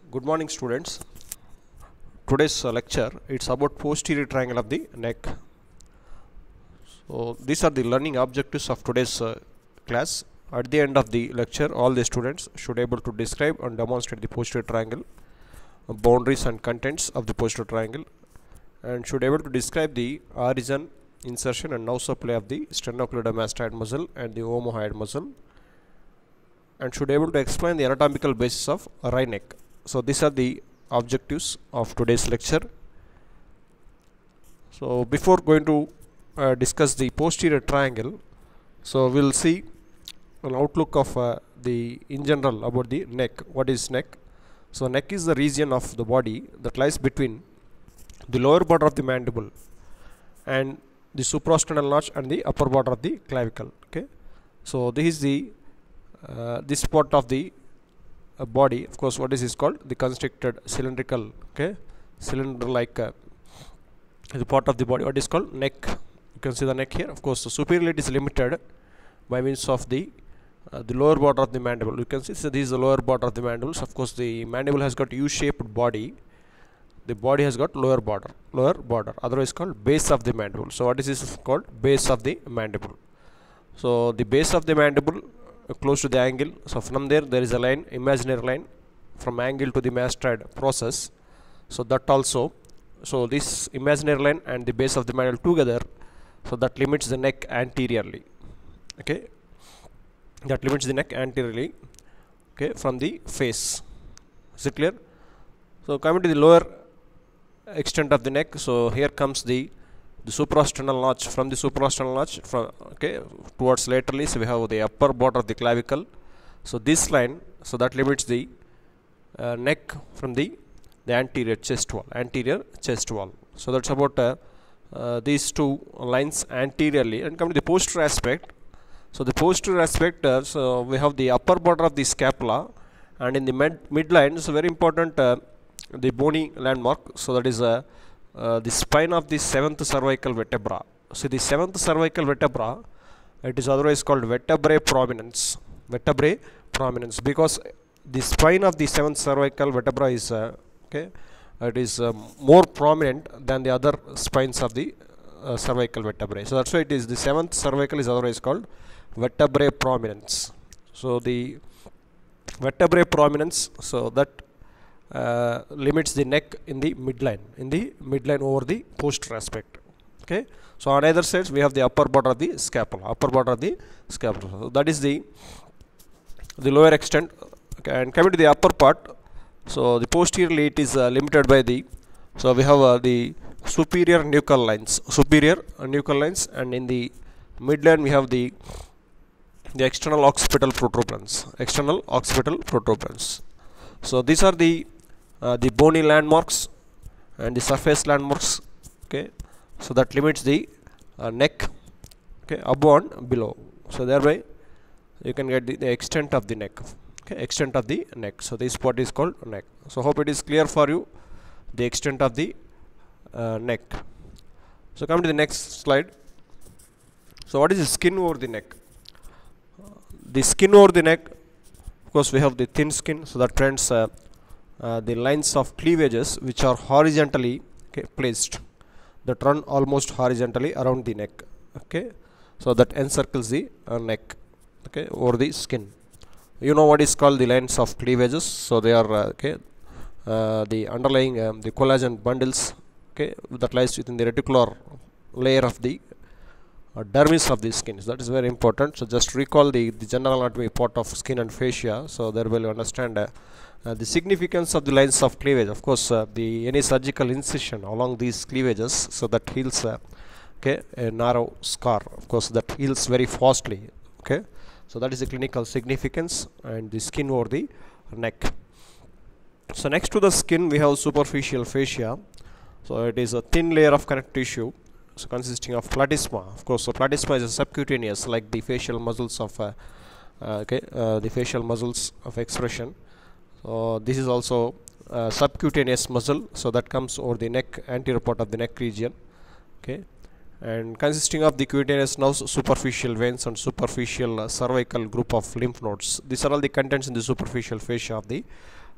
Good morning, students. Today's lecture it's about posterior triangle of the neck. So these are the learning objectives of today's class. At the end of the lecture, all the students should able to describe and demonstrate the posterior triangle, boundaries and contents of the posterior triangle, and should able to describe the origin, insertion and nosoplay of the sternocleidomastoid muscle and the omohyoid muscle, and should able to explain the anatomical basis of right neck. So these are the objectives of today's lecture. So before going to discuss the posterior triangle, so we'll see an outlook of the in general about the neck. What is neck? So neck is the region of the body that lies between the lower border of the mandible and the suprasternal notch and the upper border of the clavicle. Okay, so this is the this part of the body. Of course, what is this called? The constricted cylindrical, cylinder like the part of the body. What is called neck? You can see the neck here. Of course, the superior is limited by means of the lower border of the mandible. You can see, so this is the lower border of the mandibles. Of course, the mandible has got U-shaped body. The body has got lower border, otherwise called base of the mandible. So what is this called? Base of the mandible. So the base of the mandible close to the angle. So from there is a line, imaginary line from angle to the mastoid process. So that also, so this imaginary line and the base of the mandible together, so that limits the neck anteriorly. Okay, that limits the neck anteriorly. Okay, from the face. Is it clear? So coming to the lower extent of the neck, so here comes the suprasternal notch. From the suprasternal notch from towards laterally, so we have the upper border of the clavicle. So this line, so that limits the neck from the anterior chest wall. So that's about these two lines anteriorly. And come to the posterior aspect. So the posterior aspect, so we have the upper border of the scapula, and in the midline, so very important, the bony landmark. So that is the spine of the 7th cervical vertebra. So the 7th cervical vertebra, it is otherwise called vertebrae prominence, because the spine of the 7th cervical vertebra is it is more prominent than the other spines of the cervical vertebrae. So that's why it is the 7th cervical is otherwise called vertebrae prominence. So the vertebrae prominence, so that limits the neck in the midline over the posterior aspect. Okay, so on either sides we have the upper border of the scapula, So that is the lower extent. Okay, and coming to the upper part, so the posteriorly it is limited by the, so we have the superior nuchal lines, and in the midline we have the external occipital protuberance. So these are the bony landmarks and the surface landmarks. Okay, so that limits the neck, above and below. So thereby you can get the extent of the neck. So this part is called neck. So hope it is clear for you, the extent of the neck. So come to the next slide. So what is the skin over the neck? The skin over the neck, of course we have the thin skin, so that trends the lines of cleavages which are horizontally placed, that run almost horizontally around the neck. Okay, so that encircles the neck over the skin. You know what is called the lines of cleavages. So they are the underlying the collagen bundles that lies within the reticular layer of the dermis of the skin. So that is very important. So just recall the general anatomy part of skin and fascia. So there will understand the significance of the lines of cleavage. Of course, any surgical incision along these cleavages, so that heals a narrow scar. Of course, that heals very fastly. Okay, so that is the clinical significance and the skin over the neck. So next to the skin we have superficial fascia. So it is a thin layer of connective tissue, so consisting of platysma. Of course, so platysma is a subcutaneous, like the facial muscles of the facial muscles of expression. So this is also a subcutaneous muscle, so that comes over the neck, anterior part of the neck region. Okay, and consisting of the cutaneous nerves, superficial veins and superficial cervical group of lymph nodes. These are all the contents in the superficial fascia of the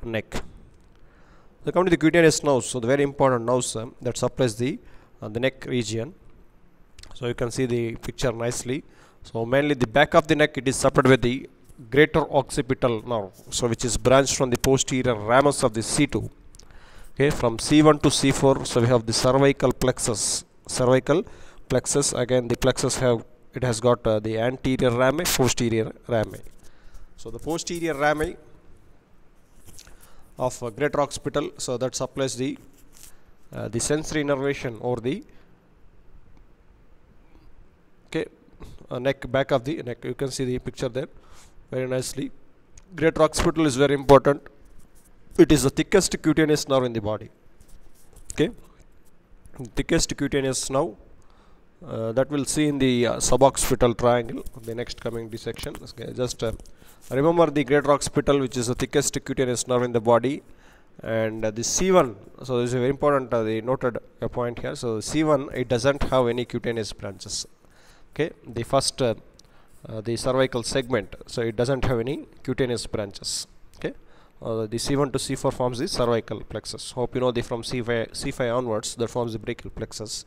neck. So come to the cutaneous nerves. So the very important nerves that supplies the neck region. So you can see the picture nicely. So mainly the back of the neck, it is supplied with the greater occipital nerve, so which is branched from the posterior ramus of the C2. Okay, from C1 to C4. So we have the cervical plexus. Cervical plexus, again the plexus has got the anterior rami, posterior rami. So the posterior rami of greater occipital, so that supplies the sensory innervation or the neck, back of the neck. You can see the picture there very nicely. Greater occipital is very important. It is the thickest cutaneous nerve in the body. Okay, thickest cutaneous nerve that we'll see in the suboccipital triangle, the next coming dissection. Okay, just remember the greater occipital, which is the thickest cutaneous nerve in the body, and the C1. So this is very important. They noted a point here. So C1, it doesn't have any cutaneous branches. Okay, the first the cervical segment, so it doesn't have any cutaneous branches. Okay, the C1 to C4 forms the cervical plexus. Hope you know the from C5 onwards that forms the brachial plexus.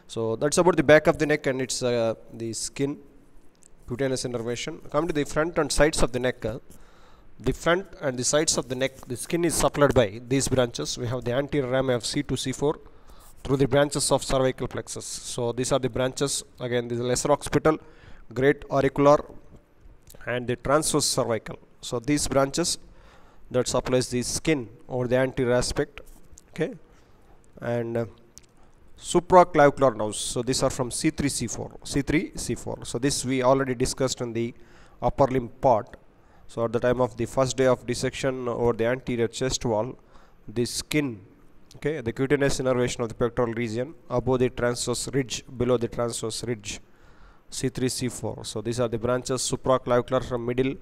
So that's about the back of the neck and its the skin cutaneous innervation. Come to the front and sides of the neck. The front and the sides of the neck, the skin is supplied by these branches. We have the anterior rami of C to C4 through the branches of cervical plexus. So these are the branches. Again, the lesser occipital, great auricular, and the transverse cervical. So these branches that supplies the skin or the anterior aspect. Okay, and supraclavicular nerves. So these are from C3 C4, C3 C4. So this we already discussed in the upper limb part. So at the time of the first day of dissection over the anterior chest wall, the skin, okay, the cutaneous innervation of the pectoral region above the transverse ridge, below the transverse ridge, C3 C4. So these are the branches. Supraclavicular from middle,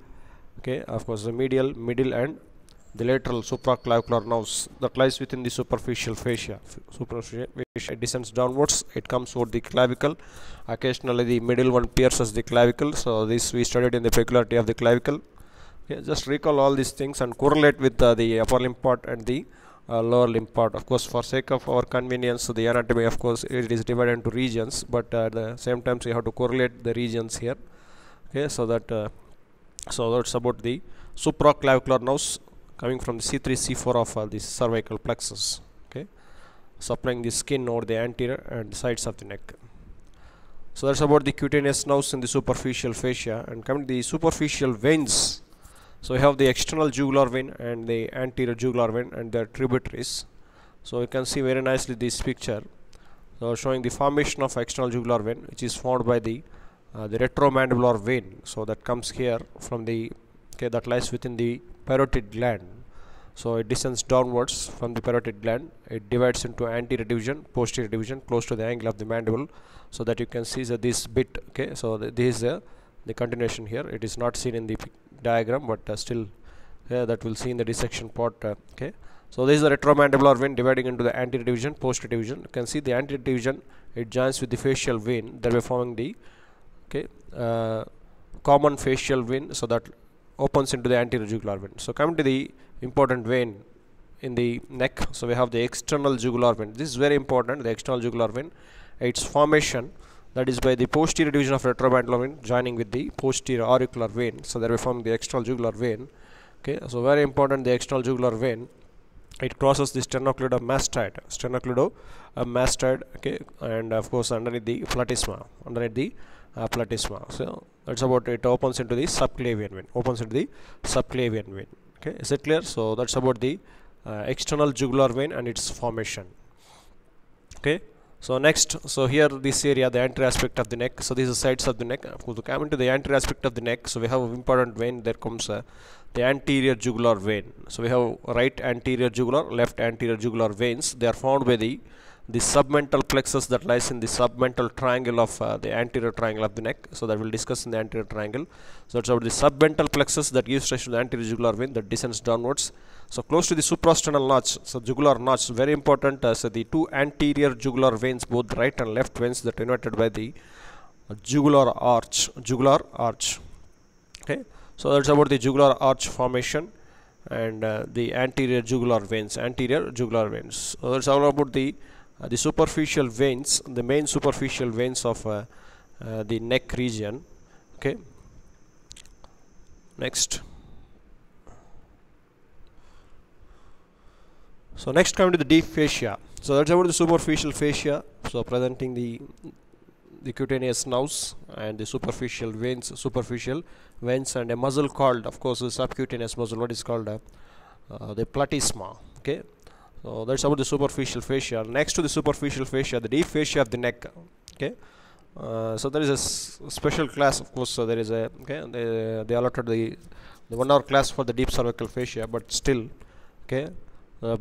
okay, of course the medial, middle, and the lateral supraclavicular nerves that lies within the superficial fascia. Superficial fascia, it descends downwards, it comes over the clavicle. Occasionally the middle one pierces the clavicle. So this we studied in the peculiarity of the clavicle. Okay, just recall all these things and correlate with the upper limb part and the lower limb part. Of course, for sake of our convenience, so the anatomy, of course, it is divided into regions, but at the same time, so you have to correlate the regions here. Okay, so that so that's about the supraclavicular nerves coming from the C3 C4 of the cervical plexus. Okay, supplying the skin over the anterior and sides of the neck. So that's about the cutaneous nerves in the superficial fascia. And coming to the superficial veins. So we have the external jugular vein and the anterior jugular vein and their tributaries. So you can see very nicely this picture. So showing the formation of external jugular vein, which is formed by the retromandibular vein. So that comes here from the, okay, that lies within the parotid gland. So it descends downwards from the parotid gland. It divides into anterior division, posterior division, close to the angle of the mandible. So that you can see that this bit, okay, so this is the continuation here. It is not seen in the diagram, but still that we'll see in the dissection part. Okay, so this is the retromandibular vein dividing into the anterior division, posterior division. You can see the anterior division, it joins with the facial vein, thereby forming the, okay, common facial vein, so that opens into the anterior jugular vein. So coming to the important vein in the neck, so we have the external jugular vein. This is very important, the external jugular vein. Its formation, that is by the posterior division of retromandibular vein joining with the posterior auricular vein. So there we form the external jugular vein. Okay, so very important, the external jugular vein. It crosses the sternocleidomastoid, okay, and of course underneath the platysma, platysma. So that's about it. Opens into the subclavian vein. Okay, is it clear? So that's about the external jugular vein and its formation. Okay. So next, so here this area, the anterior aspect of the neck. So these are sides of the neck. Of course, to come into the anterior aspect of the neck, so we have an important vein. There comes the anterior jugular vein. So we have right anterior jugular, left anterior jugular veins. They are found by the submental plexus that lies in the submental triangle of the anterior triangle of the neck. So that we'll discuss in the anterior triangle. So it's about the submental plexus that gives rise to the anterior jugular vein that descends downwards. So close to the suprasternal notch, so jugular notch, very important. So the two anterior jugular veins, both right and left veins, that are united by the jugular arch. Okay, so that's about the jugular arch formation. and the anterior jugular veins. So that's all about the superficial veins, the main superficial veins of the neck region. Okay, next. So next, coming to the deep fascia. So that's about the superficial fascia, so presenting the cutaneous nerves and the superficial veins, and a muscle called, of course, the subcutaneous muscle, what is called the platysma. Okay, so that's about the superficial fascia. Next to the superficial fascia, the deep fascia of the neck. Okay, so there is a special class, of course. So there is a, okay, they allotted the 1 hour class for the deep cervical fascia, but still, okay,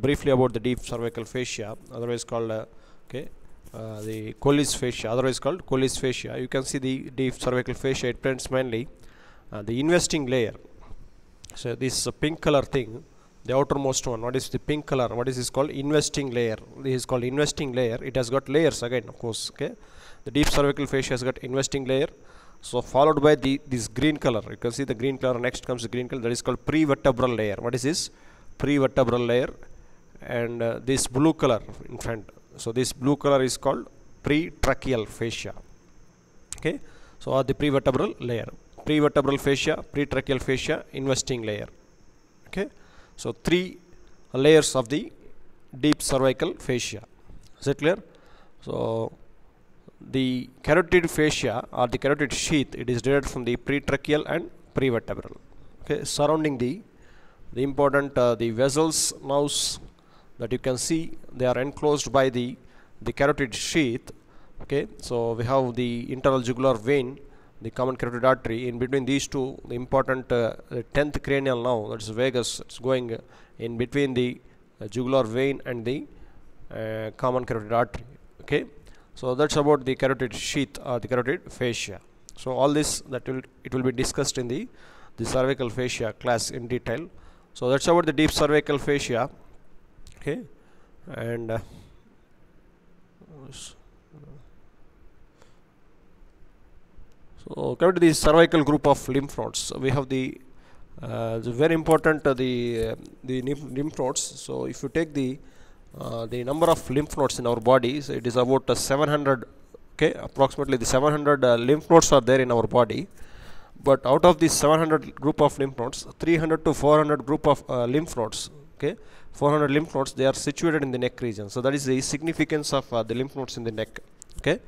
briefly about the deep cervical fascia, otherwise called the Colles fascia, otherwise called Colles fascia. You can see the deep cervical fascia. It presents mainly the investing layer. So this pink color thing, the outermost one, what is the pink color? What is this called? Investing layer. This is called investing layer. It has got layers again, of course. Okay, the deep cervical fascia has got investing layer. So followed by this green color. You can see the green color. Next comes the green color. That is called prevertebral layer. What is this? Prevertebral layer. And this blue color in front. So this blue color is called pretracheal fascia. Okay, so the prevertebral layer, prevertebral fascia, pretracheal fascia, investing layer. Okay, so 3 layers of the deep cervical fascia. Is it clear? So the carotid fascia or the carotid sheath, it is derived from the pretracheal and prevertebral. Okay, surrounding the important the vessels, nerves, that you can see, they are enclosed by the carotid sheath. Okay, so we have the internal jugular vein, the common carotid artery. In between these two, the important 10th cranial nerve, that's vagus, it's going in between the jugular vein and the common carotid artery. Okay, so that's about the carotid sheath or the carotid fascia. So all this, it will be discussed in the cervical fascia class in detail. So that's about the deep cervical fascia. Okay, and so coming to the cervical group of lymph nodes, we have the very important the lymph nodes. So if you take the number of lymph nodes in our body, so it is about 700. Okay, approximately the 700 lymph nodes are there in our body. But out of these 700 group of lymph nodes, 300 to 400 group of lymph nodes. Okay, 400 lymph nodes, they are situated in the neck region. So that is the significance of the lymph nodes in the neck. Okay,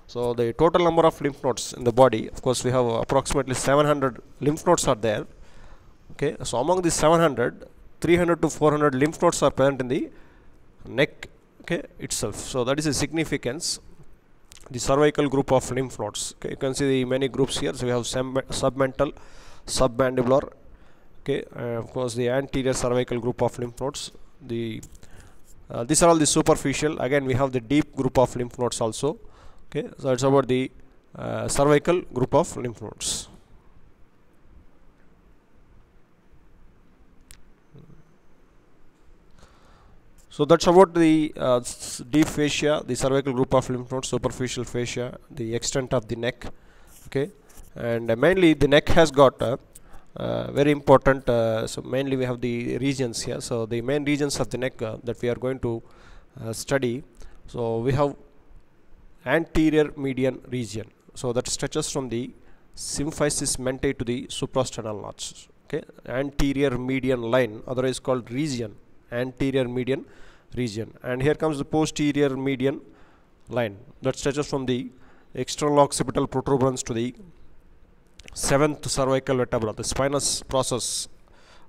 so the total number of lymph nodes in the body, of course, we have approximately 700 lymph nodes are there. Okay, so among these 700, 300 to 400 lymph nodes are present in the neck, okay, itself. So that is the significance, the cervical group of lymph nodes. Okay, you can see the many groups here. So we have submental, submandibular. Okay, of course, the anterior cervical group of lymph nodes. These are all the superficial. Again, we have the deep group of lymph nodes also. Okay, so it's about the cervical group of lymph nodes. So that's about the deep fascia, the cervical group of lymph nodes, superficial fascia, the extent of the neck. Okay, and mainly the neck has got very important. So mainly we have the regions here. So the main regions of the neck that we are going to study. So we have anterior median region. So that stretches from the symphysis mentae to the suprasternal notch. Okay, anterior median line, otherwise called region, anterior median region. And here comes the posterior median line that stretches from the external occipital protuberance to the 7th cervical vertebra, the spinous process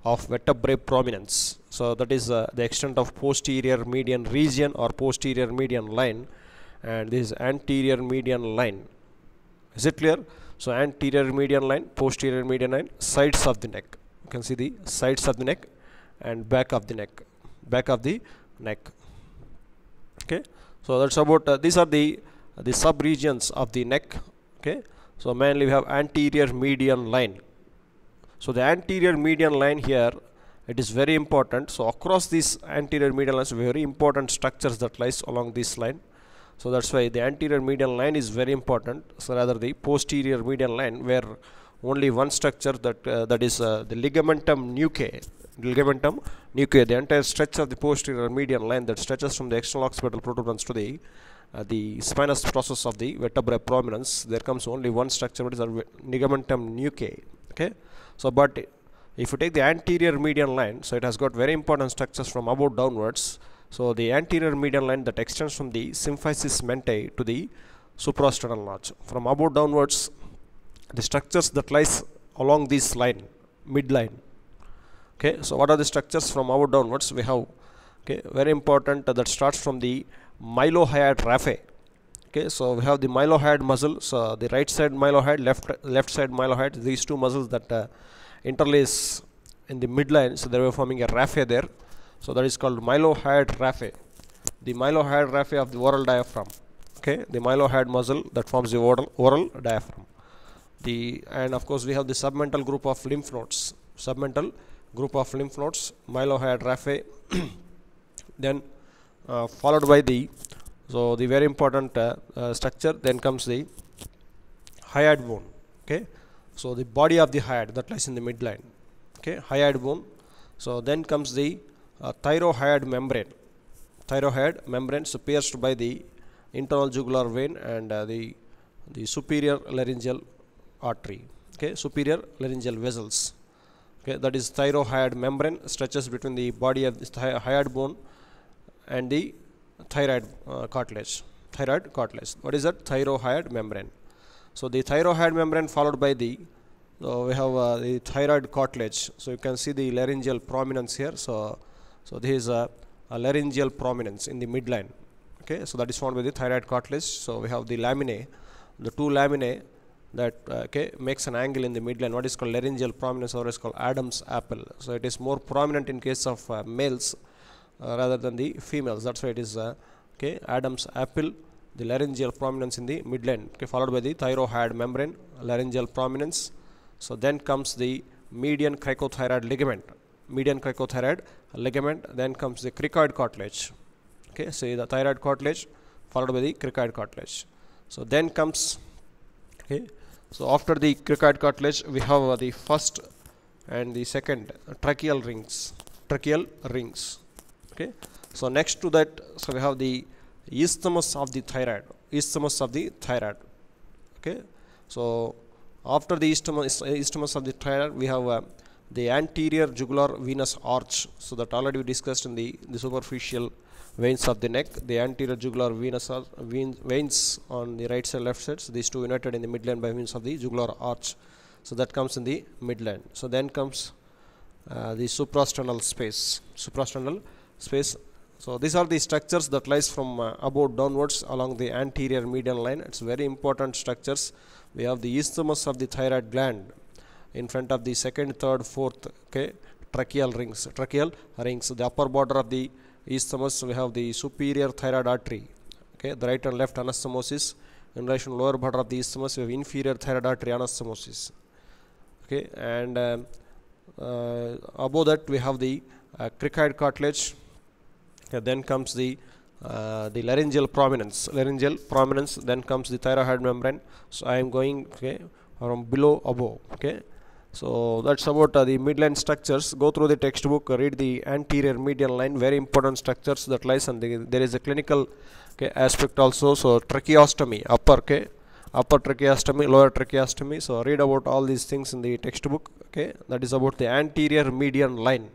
of vertebrae prominence. So that is the extent of posterior median region or posterior median line, and this is anterior median line. Is it clear? So anterior median line, posterior median line, sides of the neck. You can see the sides of the neck and back of the neck, Okay, so that's about these are the sub regions of the neck. Okay, so mainly we have anterior median line. So the anterior median line here, it is very important. So across these anterior median lines, very important structures that lies along this line. So that's why the anterior median line is very important. So rather the posterior median line, where only one structure, that is the ligamentum nuchae. Ligamentum nuchae, the entire stretch of the posterior median line that stretches from the external occipital protuberance to the spinous process of the vertebrae prominence. There comes only one structure, what is the ligamentum nuchae. Okay, so but if you take the anterior median line, so it has got very important structures from above downwards. So the anterior median line that extends from the symphysis mentae to the suprasternal notch. From above downwards, the structures that lies along this line, midline. Okay, so what are the structures from above downwards? We have, okay, very important, that starts from the mylohyoid raphe. Okay, so we have the mylohyoid muscle, so the right side mylohyoid, left side mylohyoid, these two muscles that interlace in the midline, so they were forming a raphe there. So that is called mylohyoid raphe, the mylohyoid raphe of the oral diaphragm. Okay, the mylohyoid muscle that forms the oral diaphragm. And of course we have the submental group of lymph nodes, mylohyoid raphe. Then followed by the very important structure, then comes the hyoid bone. Okay, so the body of the hyoid that lies in the midline. Okay, hyoid bone. So then comes the thyrohyoid membrane, so pierced by the internal jugular vein and the superior laryngeal artery. Okay, superior laryngeal vessels. Okay, that is thyrohyoid membrane, stretches between the body of the hyoid bone and the thyroid cartilage. What is that? Thyrohyoid membrane. So the thyrohyoid membrane followed by the we have the thyroid cartilage. So you can see the laryngeal prominence here. So this is a laryngeal prominence in the midline. Okay, so that is formed by the thyroid cartilage. So we have the laminae, the two laminae that makes an angle in the midline. What is called laryngeal prominence, or is called Adam's apple. So it is more prominent in case of males rather than the females. That's why it is Adam's apple, the laryngeal prominence in the midline. Okay, followed by the thyrohyoid membrane, laryngeal prominence. So then comes the median cricothyroid ligament. Then comes the cricoid cartilage. Okay, so the thyroid cartilage followed by the cricoid cartilage. So then comes, so after the cricoid cartilage we have the first and the second tracheal rings. Okay, so next to that, so we have the isthmus of the thyroid. Okay, so after the isthmus of the thyroid, we have the anterior jugular venous arch. So that already we discussed in the superficial veins of the neck. The anterior jugular venous veins on the right side, left side. So these two united in the midline by means of the jugular arch. So that comes in the midline. So then comes the suprasternal space. So these are the structures that lies from above downwards along the anterior median line. It's very important structures. We have the isthmus of the thyroid gland in front of the second, third, fourth tracheal rings. The upper border of the isthmus, we have the superior thyroid artery. Okay, the right and left anastomosis. In relation to lower border of the isthmus, we have inferior thyroid artery anastomosis. Okay, and above that we have the cricoid cartilage. Then comes the laryngeal prominence. Then comes the thyroid membrane. So I am going from below above. Okay, so that's about the midline structures. Go through the textbook, read the anterior median line, very important structures that lies, and there is a clinical aspect also. So tracheostomy, upper tracheostomy, lower tracheostomy. So read about all these things in the textbook. Okay, that is about the anterior median line.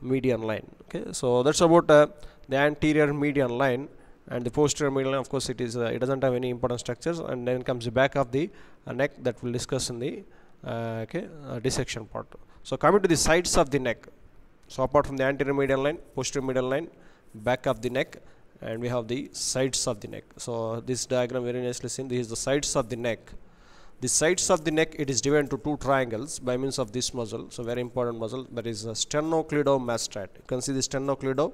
Okay, so that's about the anterior median line. And the posterior median line, of course, it doesn't have any important structures. And then comes the back of the neck that we'll discuss in the dissection part. So coming to the sides of the neck. So apart from the anterior median line, posterior median line, back of the neck, and we have the sides of the neck. So this diagram very nicely seen. This is the sides of the neck. The sides of the neck, it is divided into two triangles by means of this muscle. So very important muscle, that is sternocleidomastoid. You can see the sternocleido.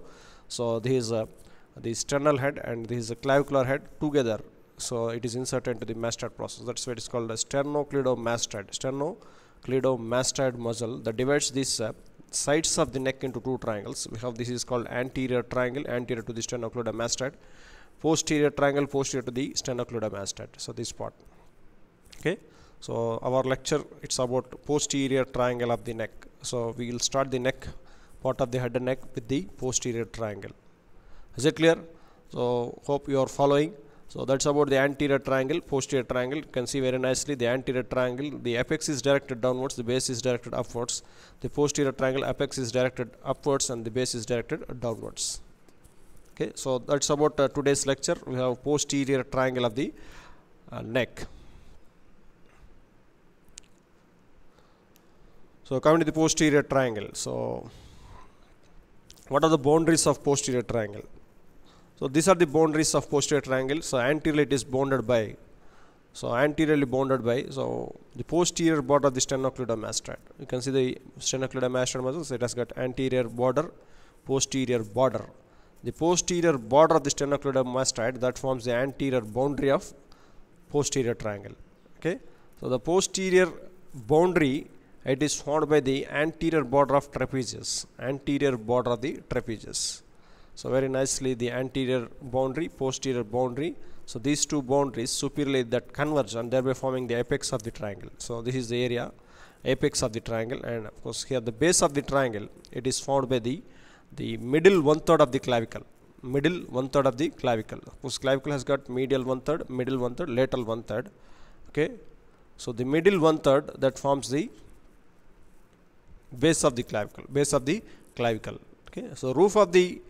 So this is the sternal head and this is the clavicular head together. So it is inserted into the mastoid process. That's why it is called a sternocleidomastoid muscle that divides these sides of the neck into two triangles. We have, this is called anterior triangle, anterior to the sternocleidomastoid, posterior triangle, posterior to the sternocleidomastoid. So this part. Okay, So our lecture, it's about posterior triangle of the neck. So we will start the neck part of the head and neck with the posterior triangle. Is it clear? So hope you are following. So that's about the anterior triangle, posterior triangle. You can see very nicely the anterior triangle, the apex is directed downwards, the base is directed upwards. The posterior triangle, apex is directed upwards and the base is directed downwards. Okay, so that's about today's lecture. We have posterior triangle of the neck. So coming to the posterior triangle. So what are the boundaries of posterior triangle? So these are the boundaries of posterior triangle. So anteriorly it is bounded by, so the posterior border of the sternocleidomastoid. You can see the sternocleidomastoid muscles, it has got anterior border, posterior border. The posterior border of the sternocleidomastoid, that forms the anterior boundary of posterior triangle. Okay, so the posterior boundary, it is formed by the anterior border of trapezius, So very nicely the anterior boundary, posterior boundary. So these two boundaries superiorly that converge and thereby forming the apex of the triangle. So this is the area, apex of the triangle, and of course here the base of the triangle, it is formed by the middle 1/3 of the clavicle. Of course clavicle has got medial 1/3, lateral 1/3. Okay, so the middle 1/3 that forms the base of the clavicle. Okay, so roof of the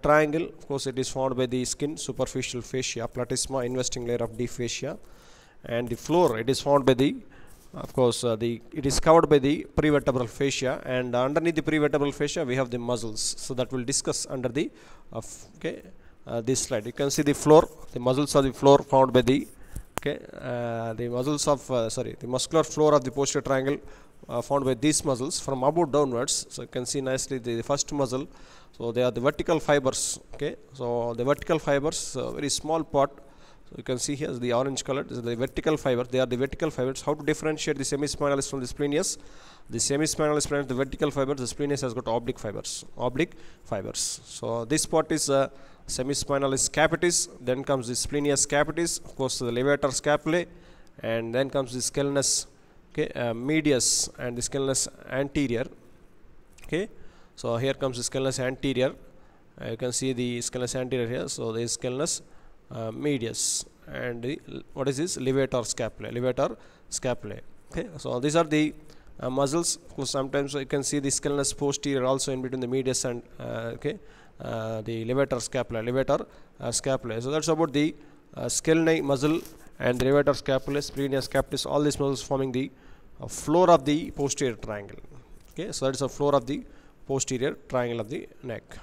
triangle, of course it is formed by the skin, superficial fascia, platysma, investing layer of deep fascia, and the floor, it is formed by the, of course it is covered by the prevertebral fascia, and underneath the prevertebral fascia we have the muscles. So that will discuss under the this slide. You can see the floor, the muscles of the floor formed by the the muscular floor of the posterior triangle formed by these muscles from above downwards. So you can see nicely the first muscle. So they are the vertical fibers. Okay, so the vertical fibers, very small part. So you can see here the orange color. This is the vertical fiber. They are the vertical fibers. How to differentiate the semispinalis from the splenius? The semispinalis presents the vertical fibers. The splenius has got oblique fibers. So this part is semispinalis capitis. Then comes the splenius capitis. Of course, the levator scapulae, and then comes the scalenus medius and the scalenus anterior. Okay, so here comes the scalenus anterior. You can see the scalenus anterior here. So the scalenus medius, and what is this? Levator scapulae. Okay, so these are the muscles. Of course, sometimes you can see the scalenus posterior also in between the medius and the levator scapulae. So that's about the scalenus muscle and the levator scapulae, splenius capitis, all these muscles forming the floor of the posterior triangle. Okay, so that's the floor of the posterior triangle of the neck.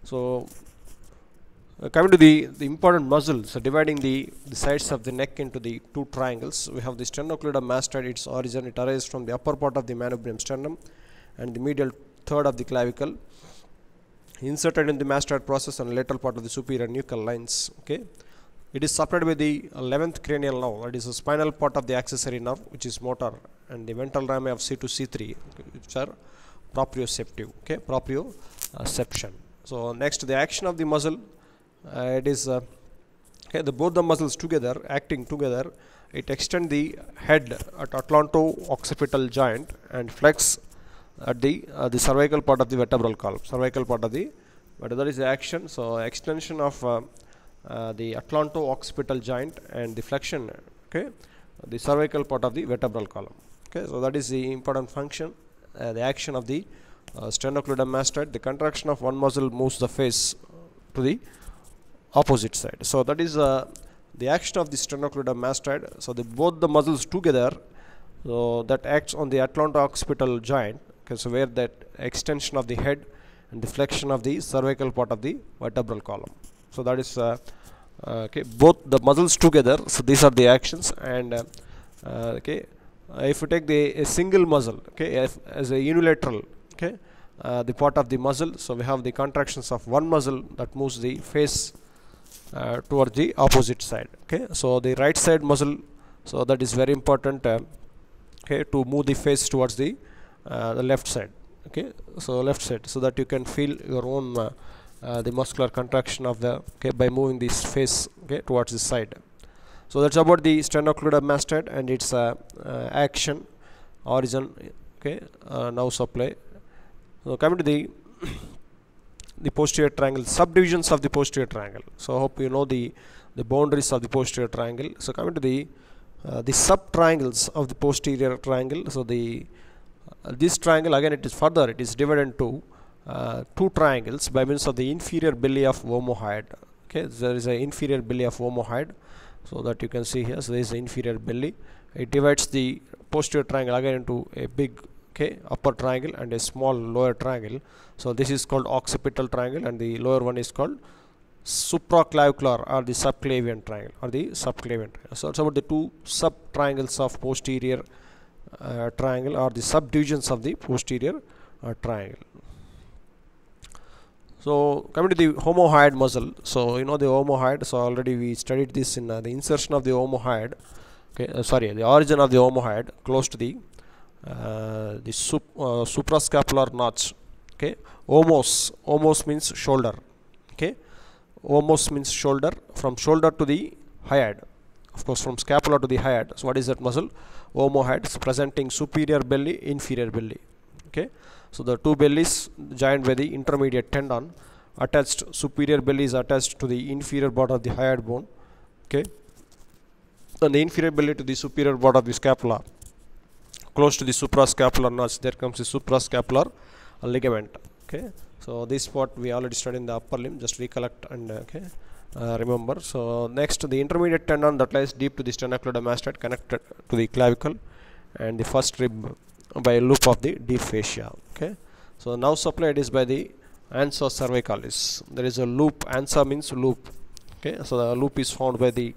So coming to the important muscles, so dividing the sides of the neck into the two triangles, we have the sternocleidomastoid. Its origin, it arises from the upper part of the manubrium sternum and the medial third of the clavicle, inserted in the mastoid process and lateral part of the superior nuchal lines. Okay, it is supplied by the 11th cranial nerve, that is the spinal part of the accessory nerve, which is motor, and the ventral rami of C2 C3, which are proprioceptive. Okay, proprioception. So next, the action of the muscle, it is both the muscles together, acting together, it extend the head at atlanto-occipital joint and flex at the cervical part of the vertebral column. That is the action. So extension of the atlanto-occipital joint and the flexion, the cervical part of the vertebral column. Okay, so that is the important function, the action of the sternocleidomastoid. The contraction of one muscle moves the face to the opposite side. So that is the action of the sternocleidomastoid. So both the muscles together, so that acts on the atlanto-occipital joint. Okay, so where that extension of the head and the flexion of the cervical part of the vertebral column. So that is both the muscles together. So these are the actions, and if you take a single muscle, as a unilateral, the part of the muscle, so we have the contractions of one muscle that moves the face towards the opposite side. Okay, so the right side muscle, so that is very important to move the face towards the left side. Okay, so left side, so that you can feel your own the muscular contraction of the by moving this face towards this side. So that's about the sternocleidomastoid and its action, origin, okay, now supply. So coming to the posterior triangle, subdivisions of the posterior triangle. So I hope you know the boundaries of the posterior triangle. So coming to the sub triangles of the posterior triangle. So this triangle, again, it is divided into two triangles by means of the inferior belly of omohyoid. Okay, there is an inferior belly of omohyoid, so that you can see here. So there is the inferior belly. It divides the posterior triangle again into a big, okay, upper triangle and a small lower triangle. So this is called occipital triangle, and the lower one is called supraclavicular or the subclavian triangle So it's about the two sub triangles of posterior triangle, or the subdivisions of the posterior triangle. So coming to the omohyoid muscle. So you know the omohyoid. So already we studied this in the insertion of the omohyoid. Okay, the origin of the omohyoid close to the suprascapular notch. Okay, omos means shoulder. Okay, omos means shoulder, from shoulder to the hyoid, of course from scapula to the hyoid. So what is that muscle? Omohyoid, presenting superior belly, inferior belly. Okay, so the two bellies joined by the intermediate tendon, attached, superior belly is attached to the inferior border of the hyoid bone. Okay, and the inferior belly to the superior border of the scapula, close to the suprascapular notch. There comes the suprascapular ligament. Okay, so this part we already studied in the upper limb. Just recollect and remember. So next, the intermediate tendon that lies deep to the sternocleidomastoid, connected to the clavicle and the first rib by a loop of the deep fascia. Okay, so now supplied is by the ansa cervicalis. There is a loop. Ansa means loop. Okay, so the loop is found by the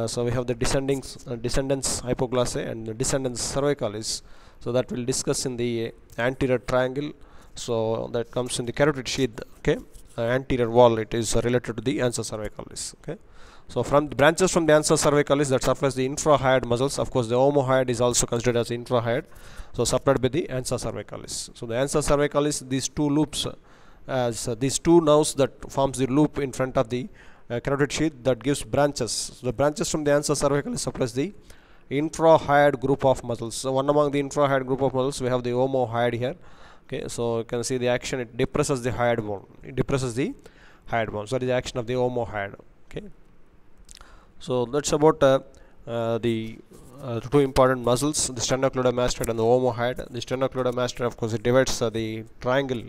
so we have the descendants hypoglossal and the descendants cervicalis. So that we'll discuss in the anterior triangle. So that comes in the carotid sheath. Okay, anterior wall, it is related to the ansa cervicalis. Okay, so from the branches from the ansa cervicalis that supplies the infrahyoid muscles. Of course the omohyoid is also considered as infrahyoid, so supplied by the ansa cervicalis. So the ansa cervicalis, these two loops, these two nerves that forms the loop in front of the carotid sheath, that gives branches. So the branches from the ansa cervicalis supplies the infrahyoid group of muscles. So one among the infrahyoid group of muscles, we have the omohyoid here. Okay, so you can see the action, it depresses the hyoid bone. So that is the action of the omohyoid. Okay, so that's about the two important muscles, the sternocleidomastoid and the omohyoid. The sternocleidomastoid, of course, it divides the triangle,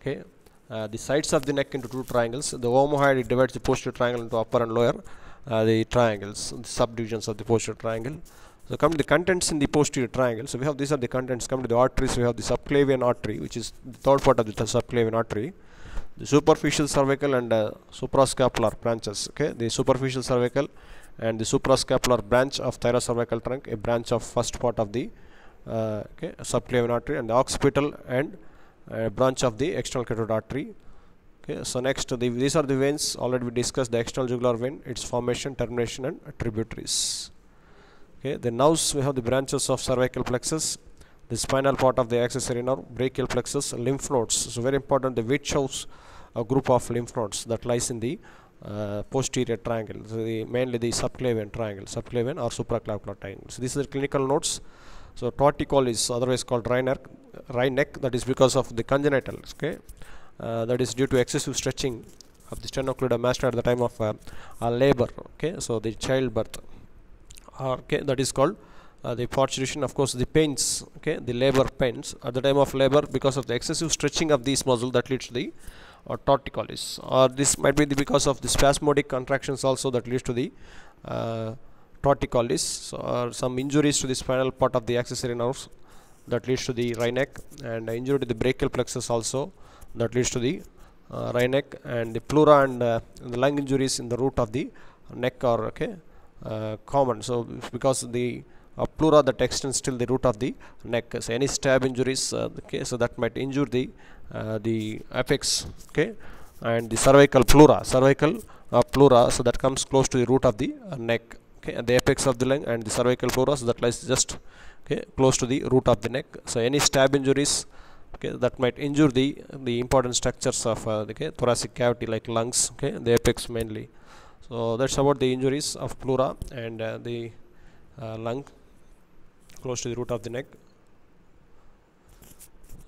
okay, the sides of the neck into two triangles. The omohyoid, it divides the posterior triangle into upper and lower the triangles, the subdivisions of the posterior triangle. So come to the contents in the posterior triangle. So we have, these are the contents. Come to the arteries, we have the subclavian artery, which is the third part of the subclavian artery, the superficial cervical and suprascapular branches. Okay, the superficial cervical and the suprascapular branch of thyrocervical trunk, a branch of first part of the subclavian artery, and the occipital and branch of the external carotid artery. Okay, so next, these are the veins. Already we discussed the external jugular vein, its formation, termination, and tributaries. Okay, the nerves, we have the branches of cervical plexus, the spinal part of the accessory nerve, brachial plexus, lymph nodes. So very important, the Virchow's group of lymph nodes that lies in the posterior triangle. So mainly the subclavian triangle, subclavian or supraclavicular triangle. So these are the clinical nodes. So torticol is otherwise called wry neck. That is because of the congenital. Okay, that is due to excessive stretching of the sternocleidomastoid at the time of labor. Okay, so the childbirth. Okay, that is called the parturition. Of course, the pains, okay, the labor pains at the time of labor, because of the excessive stretching of these muscles, that leads to the torticollis. Or this might be because of the spasmodic contractions also, that leads to the torticollis. So, or some injuries to the spinal part of the accessory nerves, that leads to the wry neck, and injury to the brachial plexus also, that leads to the wry neck, and the pleura and the lung injuries in the root of the neck are common. So because the pleura that extends till the root of the neck, so any stab injuries, okay, so that might injure the apex, okay, and the cervical pleura, so that comes close to the root of the neck, okay, and the apex of the lung and the cervical pleura, so that lies just close to the root of the neck. So any stab injuries, okay, that might injure the important structures of the thoracic cavity, like lungs, okay, the apex mainly. So that's about the injuries of pleura and the lung close to the root of the neck.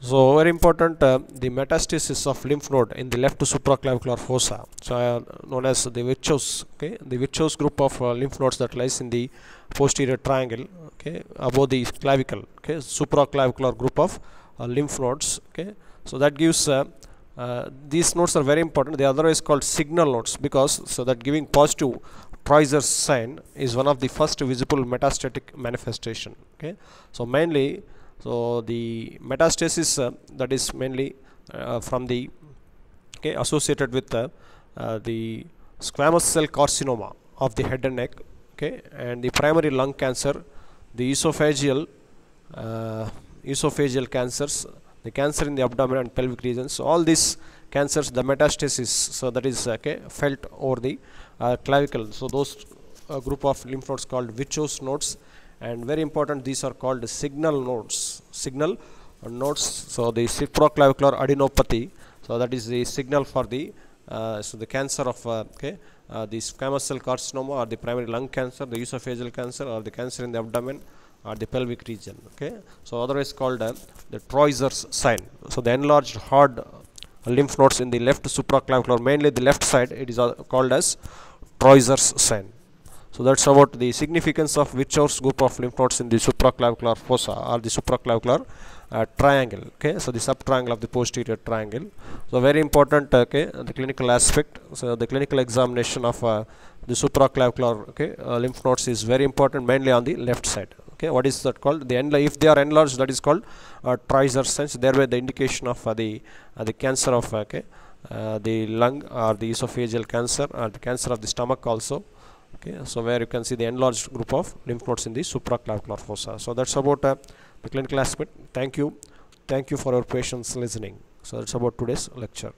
So very important, the metastasis of lymph node in the left supraclavicular fossa, so known as the Virchow's. Okay, the Virchow's group of lymph nodes that lies in the posterior triangle, okay, above the clavicle. Okay, supraclavicular group of lymph nodes. Okay, so that gives these nodes are very important. They are otherwise called signal nodes, because so that giving positive Treuzer's sign is one of the first visible metastatic manifestation. Okay, so mainly, so the metastasis that is mainly from the associated with the squamous cell carcinoma of the head and neck, okay, and the primary lung cancer, the esophageal cancers, the cancer in the abdomen and pelvic regions. So all these cancers, the metastasis, so that is felt over the clavicle. So those group of lymph nodes called Virchow's nodes, and very important, these are called signal nodes. Signal nodes. So the supraclavicular adenopathy, so that is the signal for the so the cancer of the squamous cell carcinoma, or the primary lung cancer, the esophageal cancer, or the cancer in the abdomen or the pelvic region. Okay, so otherwise called the Treuzer's sign. So the enlarged hard lymph nodes in the left supraclavicular, mainly the left side, it is called as Treuzer's sign. So that's about the significance of Virchow's group of lymph nodes in the supraclavicular fossa, or the supraclavicular triangle. Okay, so the subtriangle of the posterior triangle. So very important, the clinical aspect. So the clinical examination of the supraclavicular lymph nodes is very important, mainly on the left side. Okay, what is that called? If they are enlarged, that is called Treuzer's sign. Thereby the indication of the cancer of the lung, or the esophageal cancer, or the cancer of the stomach also. Okay, so where you can see the enlarged group of lymph nodes in the supraclavicular fossa. So that's about the clinical aspect. Thank you for your patience listening. So that's about today's lecture.